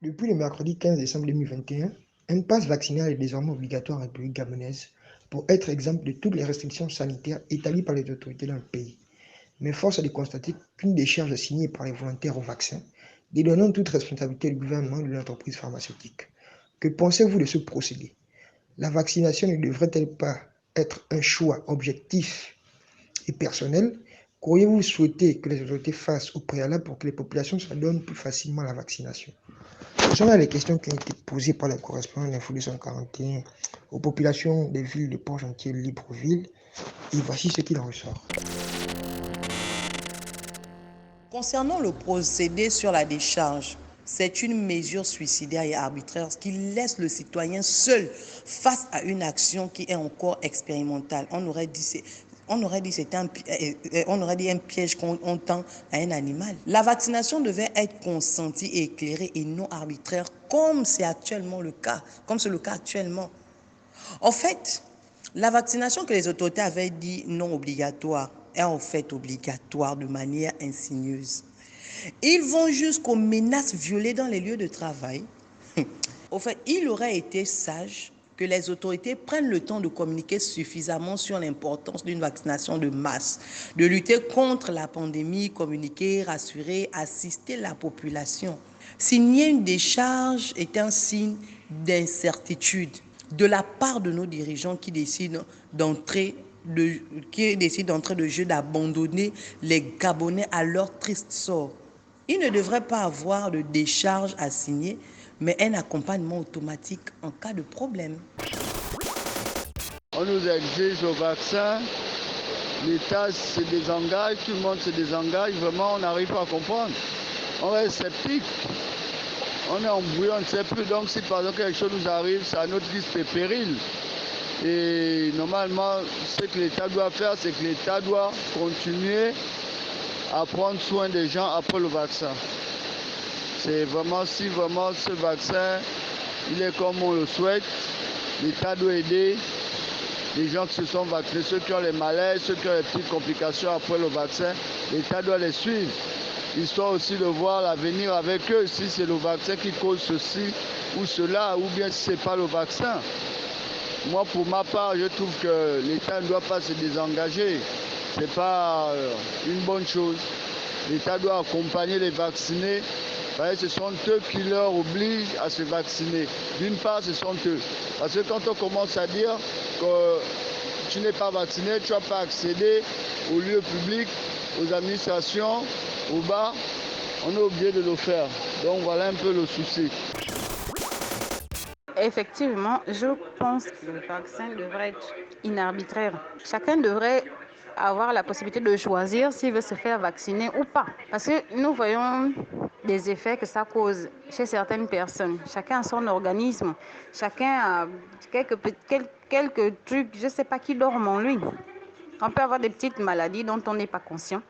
Depuis le mercredi 15 décembre 2021, un pass vaccinal est désormais obligatoire en République gabonaise pour être exempt de toutes les restrictions sanitaires établies par les autorités dans le pays. Mais force est de constater qu'une décharge est signée par les volontaires au vaccin, dédonnant toute responsabilité du gouvernement et de l'entreprise pharmaceutique. Que pensez-vous de ce procédé? La vaccination ne devrait-elle pas être un choix objectif et personnel? Qu'auriez-vous souhaité que les autorités fassent au préalable pour que les populations s'adonnent plus facilement à la vaccination? Ce sont là les questions qui ont été posées par les correspondants d'Info 241 aux populations des villes de Port-Gentil et Libreville. Et voici ce qu'il en ressort. Concernant le procédé sur la décharge, c'est une mesure suicidaire et arbitraire qui laisse le citoyen seul face à une action qui est encore expérimentale. On aurait dit un piège qu'on tend à un animal. La vaccination devait être consentie et éclairée et non arbitraire, comme c'est le cas actuellement. En fait, la vaccination que les autorités avaient dit non obligatoire est en fait obligatoire de manière insigneuse. Ils vont jusqu'aux menaces violées dans les lieux de travail. Au fait, il aurait été sage que les autorités prennent le temps de communiquer suffisamment sur l'importance d'une vaccination de masse, de lutter contre la pandémie, communiquer, rassurer, assister la population. Signer une décharge est un signe d'incertitude de la part de nos dirigeants qui décident d'entrer de jeu, d'abandonner les Gabonais à leur triste sort. Il ne devrait pas avoir de décharge à signer, mais un accompagnement automatique en cas de problème. On nous exige au vaccin, l'État se désengage, tout le monde se désengage, vraiment on n'arrive pas à comprendre. On reste sceptique, on est embrouillé, on ne sait plus. Donc si par exemple quelque chose nous arrive, c'est à notre risque et péril. Et normalement, ce que l'État doit faire, c'est que l'État doit continuer à prendre soin des gens après le vaccin. C'est vraiment, si vraiment ce vaccin, il est comme on le souhaite, l'État doit aider les gens qui se sont vaccinés, ceux qui ont les malaises, ceux qui ont les petites complications après le vaccin, l'État doit les suivre, histoire aussi de voir l'avenir avec eux, si c'est le vaccin qui cause ceci ou cela, ou bien si ce n'est pas le vaccin. Moi, pour ma part, je trouve que l'État ne doit pas se désengager. Ce n'est pas une bonne chose. L'État doit accompagner les vaccinés. Ce sont eux qui leur obligent à se vacciner. D'une part, ce sont eux. Parce que quand on commence à dire que tu n'es pas vacciné, tu ne vas pas accéder aux lieux publics, aux administrations, aux bars, on est obligé de le faire. Donc voilà un peu le souci. Effectivement, je pense que le vaccin devrait être inarbitraire. Chacun devrait avoir la possibilité de choisir s'il veut se faire vacciner ou pas. Parce que nous voyons des effets que ça cause chez certaines personnes. Chacun a son organisme. Chacun a quelques trucs, je ne sais pas, qui dorment en lui. On peut avoir des petites maladies dont on n'est pas conscient.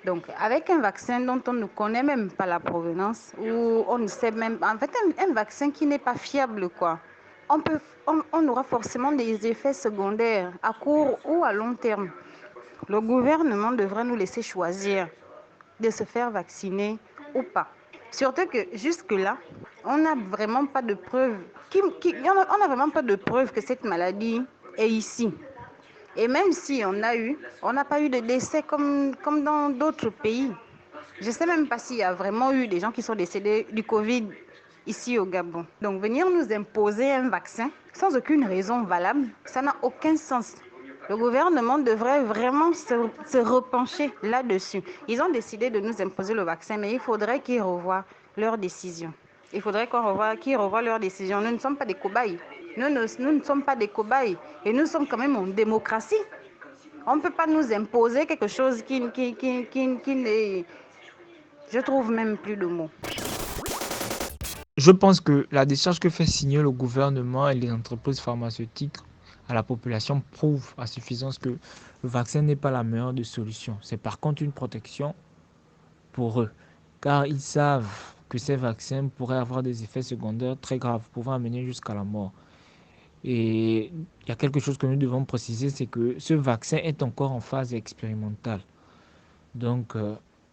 Donc, avec un vaccin dont on ne connaît même pas la provenance, ou on ne sait même, en fait, un vaccin qui n'est pas fiable, quoi. On aura forcément des effets secondaires à court ou à long terme. Le gouvernement devrait nous laisser choisir de se faire vacciner ou pas. Surtout que jusque-là, on n'a vraiment pas de preuves. On n'a vraiment pas de preuves que cette maladie est ici. Et même si on n'a pas eu de décès comme dans d'autres pays. Je ne sais même pas s'il y a vraiment eu des gens qui sont décédés du Covid ici au Gabon. Donc venir nous imposer un vaccin sans aucune raison valable, ça n'a aucun sens. Le gouvernement devrait vraiment se repencher là-dessus. Ils ont décidé de nous imposer le vaccin, mais il faudrait qu'ils revoient leurs décisions. Il faudrait qu'ils revoient leurs décisions. Nous ne sommes pas des cobayes. Nous ne sommes pas des cobayes. Et nous sommes quand même en démocratie. On ne peut pas nous imposer quelque chose qui n'est... Je trouve même plus de mots. Je pense que la décharge que fait signer le gouvernement et les entreprises pharmaceutiques à la population prouve à suffisance que le vaccin n'est pas la meilleure des solutions. C'est par contre une protection pour eux, car ils savent que ces vaccins pourraient avoir des effets secondaires très graves, pouvant amener jusqu'à la mort. Et il y a quelque chose que nous devons préciser, c'est que ce vaccin est encore en phase expérimentale. Donc,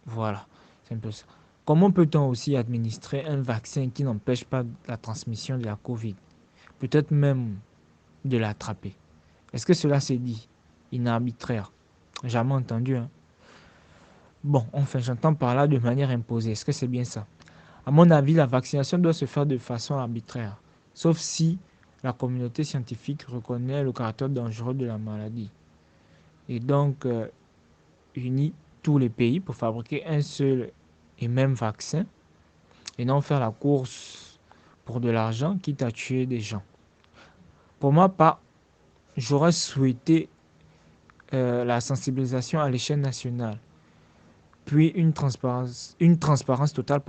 voilà, c'est un peu ça. Comment peut-on aussi administrer un vaccin qui n'empêche pas la transmission de la Covid, peut-être même de l'attraper? Est-ce que cela s'est dit? Inarbitraire. Jamais entendu, hein. Bon, enfin, j'entends par là de manière imposée. Est-ce que c'est bien ça? À mon avis, la vaccination doit se faire de façon arbitraire, sauf si la communauté scientifique reconnaît le caractère dangereux de la maladie et donc unit tous les pays pour fabriquer un seul et même vaccin et non faire la course pour de l'argent, quitte à tuer des gens. Pour ma part, j'aurais souhaité la sensibilisation à l'échelle nationale, puis une transparence totale,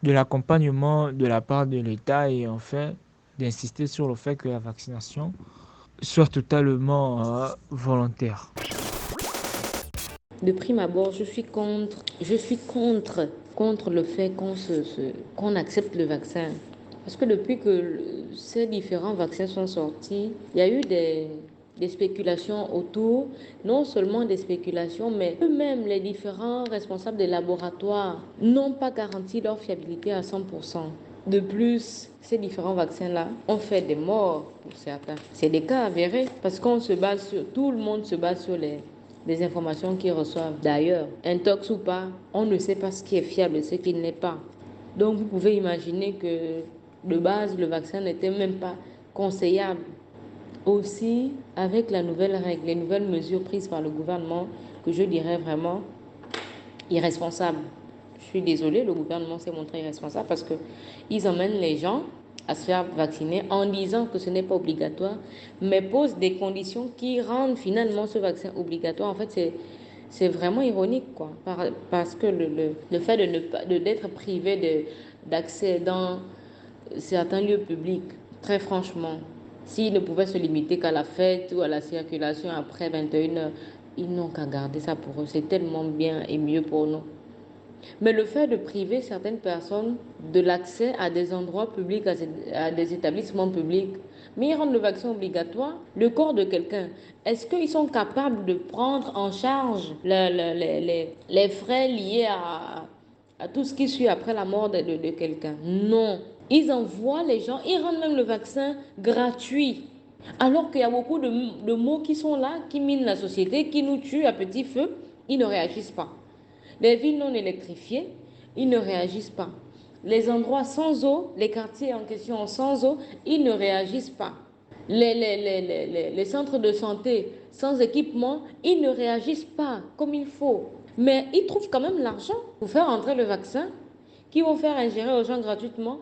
de l'accompagnement de la part de l'État et enfin d'insister sur le fait que la vaccination soit totalement volontaire. De prime abord, contre le fait qu'on accepte le vaccin. Parce que depuis que ces différents vaccins sont sortis, il y a eu des spéculations autour, non seulement des spéculations, mais eux-mêmes, les différents responsables des laboratoires, n'ont pas garanti leur fiabilité à 100%. De plus, ces différents vaccins-là ont fait des morts pour certains. C'est des cas avérés parce tout le monde se base sur les informations qu'ils reçoivent d'ailleurs. Intox ou pas, on ne sait pas ce qui est fiable et ce qui ne l'est pas. Donc vous pouvez imaginer que de base, le vaccin n'était même pas conseillable. Aussi, avec la nouvelle règle, les nouvelles mesures prises par le gouvernement, que je dirais vraiment irresponsables. Je suis désolée, le gouvernement s'est montré irresponsable parce qu'ils emmènent les gens à se faire vacciner en disant que ce n'est pas obligatoire, mais posent des conditions qui rendent finalement ce vaccin obligatoire. En fait, c'est vraiment ironique, quoi, parce que le fait d'être privé d'accès dans certains lieux publics, très franchement, s'ils ne pouvaient se limiter qu'à la fête ou à la circulation après 21h, ils n'ont qu'à garder ça pour eux. C'est tellement bien et mieux pour nous. Mais le fait de priver certaines personnes de l'accès à des endroits publics, à des établissements publics, mais ils rendent le vaccin obligatoire, le corps de quelqu'un, est-ce qu'ils sont capables de prendre en charge les frais liés à tout ce qui suit après la mort de quelqu'un? Non. Ils envoient les gens, ils rendent même le vaccin gratuit. Alors qu'il y a beaucoup de mots qui sont là, qui minent la société, qui nous tuent à petit feu, ils ne réagissent pas. Les villes non électrifiées, ils ne réagissent pas. Les endroits sans eau, les quartiers en question sans eau, ils ne réagissent pas. Les centres de santé sans équipement, ils ne réagissent pas comme il faut. Mais ils trouvent quand même l'argent pour faire entrer le vaccin qu'ils vont faire ingérer aux gens gratuitement.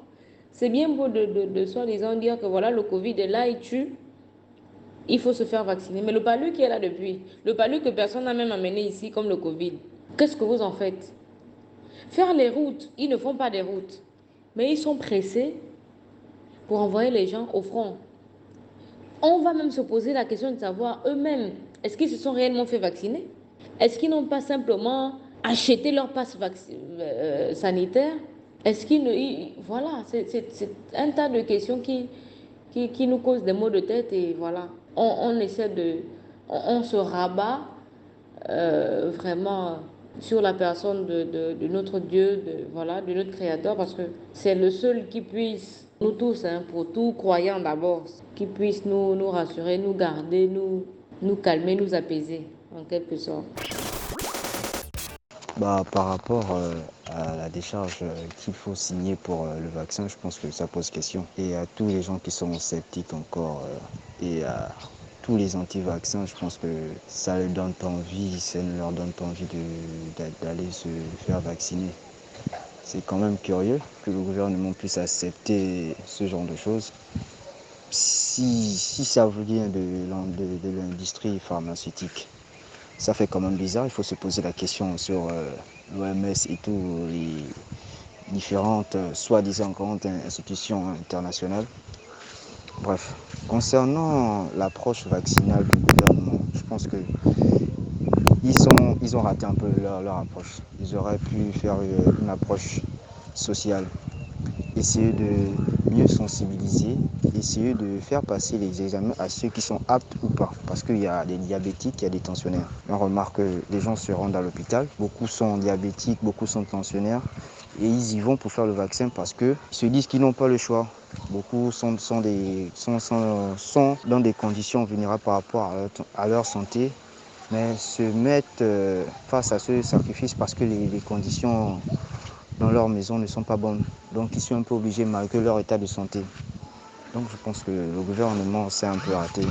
C'est bien beau de soi-disant dire que voilà, le Covid est là, il tue. Il faut se faire vacciner. Mais le palu qui est là depuis, le palu que personne n'a même amené ici comme le Covid, qu'est-ce que vous en faites? Faire les routes, ils ne font pas des routes. Mais ils sont pressés pour envoyer les gens au front. On va même se poser la question de savoir eux-mêmes, est-ce qu'ils se sont réellement fait vacciner? Est-ce qu'ils n'ont pas simplement acheté leur passe sanitaire? Est-ce qu'ils ne... Voilà, c'est un tas de questions qui nous causent des maux de tête et voilà. On essaie on se rabat vraiment sur la personne de notre Dieu, de notre Créateur, parce que c'est le seul qui puisse, nous tous, pour tout croyant d'abord, qui puisse nous rassurer, nous garder, nous calmer, nous apaiser, en quelque sorte. Par rapport à la décharge qu'il faut signer pour le vaccin, je pense que ça pose question. Et à tous les gens qui sont sceptiques encore et à tous les anti-vaccins, je pense que ça ne leur donne pas envie, d'aller se faire vacciner. C'est quand même curieux que le gouvernement puisse accepter ce genre de choses. Si ça vient de l'industrie pharmaceutique, ça fait quand même bizarre. Il faut se poser la question sur l'OMS et tous les différentes soi-disant grandes institutions internationales. Bref, concernant l'approche vaccinale du gouvernement, je pense que ils ont raté un peu leur approche. Ils auraient pu faire une approche sociale, essayer mieux sensibiliser, essayer de faire passer les examens à ceux qui sont aptes ou pas. Parce qu'il y a des diabétiques, il y a des tensionnaires. On remarque que les gens se rendent à l'hôpital, beaucoup sont diabétiques, beaucoup sont tensionnaires, et ils y vont pour faire le vaccin parce qu'ils se disent qu'ils n'ont pas le choix. Beaucoup sont dans des conditions vulnérables par rapport à leur santé, mais se mettent face à ce sacrifice parce que les conditions dans leur maison ne sont pas bonnes. Donc ils sont un peu obligés malgré leur état de santé. Donc je pense que le gouvernement s'est un peu raté.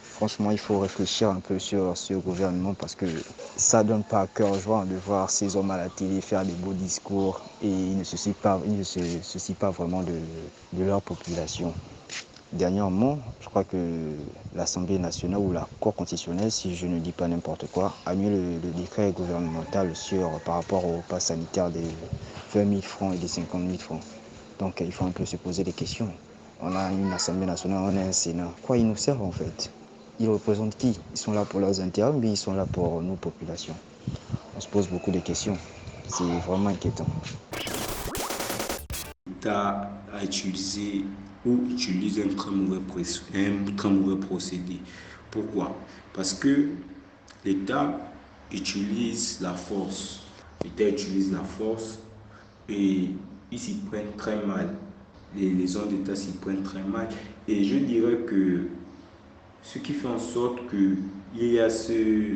Franchement, il faut réfléchir un peu sur ce gouvernement parce que ça ne donne pas à cœur joie de voir ces hommes à la télé faire des beaux discours et ils ne se soucient pas vraiment de leur population. Dernièrement, je crois que l'Assemblée nationale ou la Cour constitutionnelle, si je ne dis pas n'importe quoi, a mis le décret gouvernemental par rapport au pass sanitaire des 20 000 francs et des 50 000 francs. Donc il faut un peu se poser des questions. On a une Assemblée nationale, on a un Sénat. Quoi ils nous servent en fait? Ils représentent qui? Ils sont là pour leurs intérêts, mais ils sont là pour nos populations. On se pose beaucoup de questions. C'est vraiment inquiétant. L'État a utilisé ou utilise un très mauvais procédé. Pourquoi? Parce que l'État utilise la force. L'État utilise la force et ils s'y prennent très mal. Les hommes d'État s'y prennent très mal. Et je dirais que ce qui fait en sorte qu'il y a ce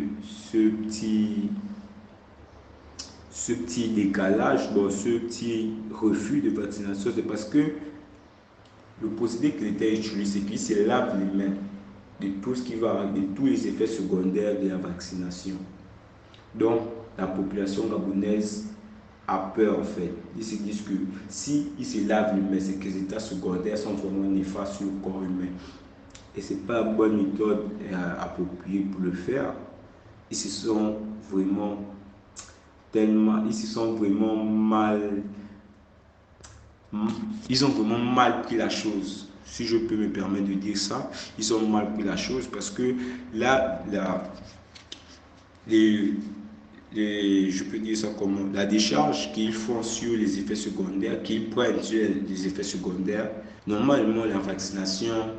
petit décalage, ce petit refus de vaccination, c'est parce que le procédé que l'État utilise, c'est qu'il se lave les mains de tout ce qui va, de tous les effets secondaires de la vaccination. Donc, la population gabonaise a peur en fait. Ils se disent que si ils se lavent les mains, c'est que les états secondaires sont vraiment néfastes sur le corps humain. Et ce n'est pas la bonne méthode appropriée pour le faire. Ils se sont vraiment mal. Ils ont vraiment mal pris la chose. Si je peux me permettre de dire ça, ils ont mal pris la chose parce que là, je peux dire ça comment, la décharge qu'ils font sur les effets secondaires, qu'ils prennent sur les effets secondaires, normalement la vaccination,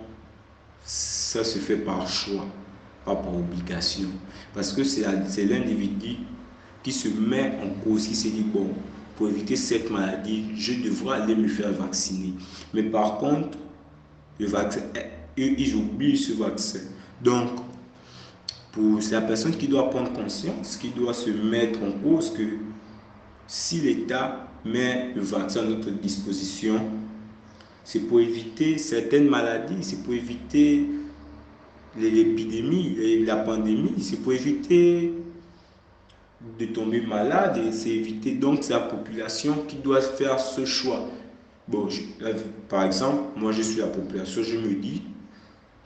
ça se fait par choix, pas par obligation. Parce que c'est l'individu qui se met en cause, qui se dit, bon, pour éviter cette maladie, je devrais aller me faire vacciner. Mais par contre, le vaccin, ils oublient ce vaccin. Donc, c'est la personne qui doit prendre conscience, qui doit se mettre en cause que si l'État met le vaccin à notre disposition, c'est pour éviter certaines maladies, c'est pour éviter l'épidémie, la pandémie, c'est pour éviter de tomber malade et c'est éviter donc c'est la population qui doit faire ce choix. Bon, par exemple, moi je suis la population, je me dis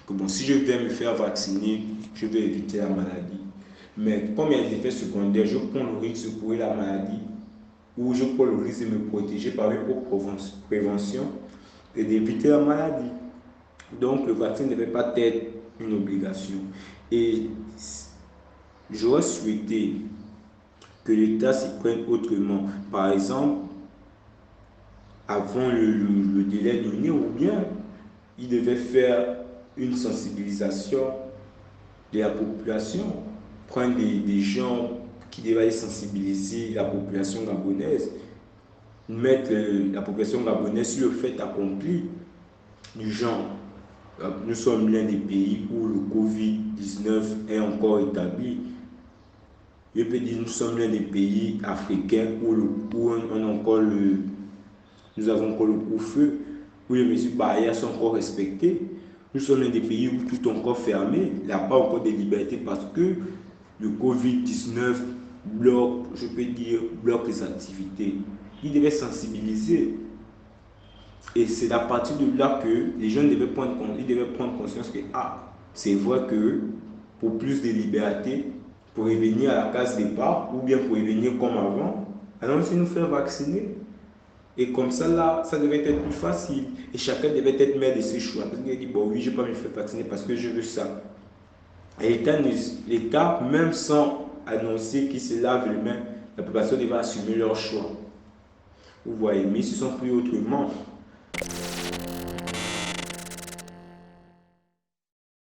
que bon, si je vais me faire vacciner, je vais éviter la maladie. Mais comme il y a des effets secondaires, je prends le risque de courir la maladie ou je prends le risque de me protéger par une prévention et d'éviter la maladie. Donc le vaccin ne devait pas être une obligation. Et j'aurais souhaité que l'État s'y prenne autrement. Par exemple, avant le délai donné, ou bien il devait faire une sensibilisation de la population, prendre des gens qui devaient sensibiliser la population gabonaise, mettre la population gabonaise sur le fait accompli du genre. Nous sommes l'un des pays où le Covid-19 est encore établi. Je peux dire nous sommes l'un des pays africains où nous avons encore le couvre-feu, où les mesures barrières sont encore respectées. Nous sommes l'un des pays où tout est encore fermé. Il n'y a pas encore de liberté parce que le Covid-19 bloque les activités. Il devait sensibiliser. Et c'est à partir de là que les gens devaient prendre conscience que c'est vrai que pour plus de liberté, pour revenir à la case départ ou bien pour revenir comme avant, alors c'est nous faire vacciner. Et comme ça, là, ça devait être plus facile. Et chacun devait être maître de ses choix. Parce qu'il dit, bon, oui, je ne vais pas me faire vacciner parce que je veux ça. Et l'État, même sans annoncer qu'il se lave les mains, la population devait assumer leur choix. Vous voyez, mais ils se sont pris autrement.